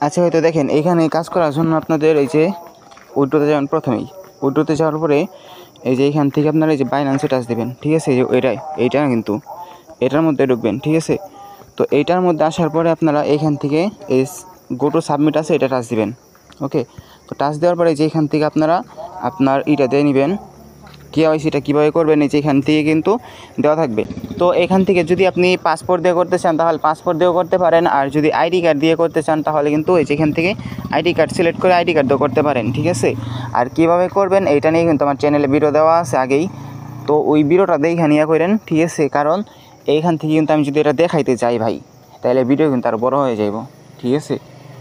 আচ্ছা হয়তো দেখেন এইখানে কাজ করার জন্য আপনাদের এই যে উইড্রোতে যাবেন। প্রথমেই উইড্রোতে যাওয়ার পরে এই যে এইখান থেকে আপনারা এই যে বাইন্যান্সে টাচ দেবেন, ঠিক আছে? এই যে এইটা কিন্তু এটার মধ্যে ঢুকবেন, ঠিক আছে? তো এইটার মধ্যে আসার পরে আপনারা এইখান থেকে এই গো টু সাবমিট আছে, এটা টাচ দিবেন। ওকে, তো টাচ দেওয়ার পরে যে এখান থেকে আপনারা আপনার ইটা দিয়ে নেবেন, কেওয়াইসিটা কীভাবে করবেন এই যে এখান থেকে কিন্তু দেওয়া থাকবে। তো এখান থেকে যদি আপনি পাসপোর্ট দিয়ে করতে চান তাহলে পাসপোর্ট দিয়েও করতে পারেন, আর যদি আইডি কার্ড দিয়ে করতে চান তাহলে কিন্তু এই যে এখান থেকে আইডি কার্ড সিলেক্ট করে আইডি কার্ড দিয়েও করতে পারেন, ঠিক আছে? আর কীভাবে করবেন এইটা নিয়ে কিন্তু আমার চ্যানেলে ভিডিও দেওয়া আছে আগেই, তো ওই ভিডিওটা দেখে নিয়ে করেন, ঠিক আছে? কারণ এইখান থেকে কিন্তু আমি যদি এটা দেখাইতে যাই ভাই তাহলে ভিডিও কিন্তু আরও বড় হয়ে যাইব, ঠিক আছে?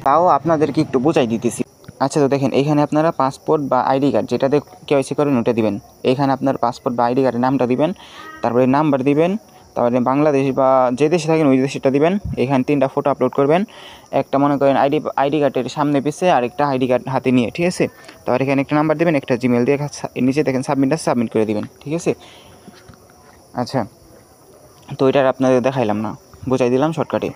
তাও আপনাদেরকে একটু বোঝাই দিতেছি। আচ্ছা, তো দেখেন এইখানে আপনারা পাসপোর্ট বা আইডি কার্ড যেটাতে কেওয়াইসি করেন ওটা দিবেন। এইখানে আপনার পাসপোর্ট বা আইডি কার্ডের নামটা দিবেন, তারপরে নাম্বার দিবেন, তারপরে বাংলাদেশ বা যে দেশে থাকেন ওই দেশটা দিবেন। এখানে 3টা ফটো আপলোড করবেন, একটা মনে করেন আইডি কার্ডের সামনে পিছে আর একটা আইডি কার্ড হাতে নিয়ে, ঠিক আছে? তারপর এখানে একটা নাম্বার দেবেন, একটা জিমেল দিয়ে নিচে দেখেন সাবমিট করে দিবেন, ঠিক আছে? আচ্ছা, তো এটার আপনাদের দেখাইলাম না, বোঝাই দিলাম শর্টকাটে।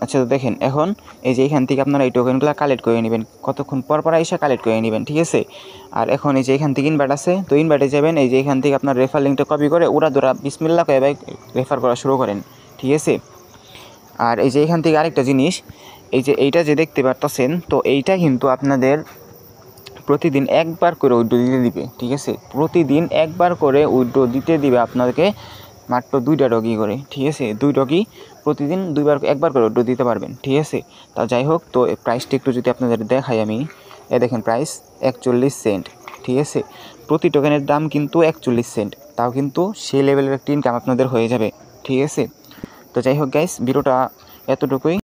আচ্ছা, তো দেখেন এখন এই যে এখান থেকে আপনারা এই টোকেনগুলো কালেক্ট করে নেবেন, কতক্ষণ পর এসে কালেক্ট করে নেবেন, ঠিক আছে? আর এখন এই যে এখান থেকে ইনভাইট আছে, তো ইনভাইটে যাবেন, এই যে এখান থেকে আপনার রেফার লিঙ্কটা কপি করে উড়াদুরা বিসমিল্লাহ কয়ে ভাই রেফার করা শুরু করেন, ঠিক আছে? আর এই যে এখান থেকে আরেকটা জিনিস, এই যে এইটা যে দেখতে পারতেছেন, তো এইটা কিন্তু আপনাদের প্রতিদিন একবার করে উইথড্র দিতে দিবে, ঠিক আছে? প্রতিদিন একবার করে উইথড্র দিতে দিবে আপনাদেরকে, মাত্র 2টা ডগি করে, ঠিক আছে? 2 ডগি প্রতিদিন একবার করে উইথড্র দিতে পারবেন, ঠিক আছে? তা যাই হোক, তো প্রাইসটা একটু যদি আপনাদের দেখাই আমি, দেখেন প্রাইস 41 সেন্ট, ঠিক আছে? প্রতি টোকেনের দাম কিন্তু 41 সেন্ট, তাও কিন্তু সেই লেভেলের একটা ইনকাম আপনাদের হয়ে যাবে, ঠিক আছে? তো যাই হোক গাইস, ভিডিওটা এতটুকুই।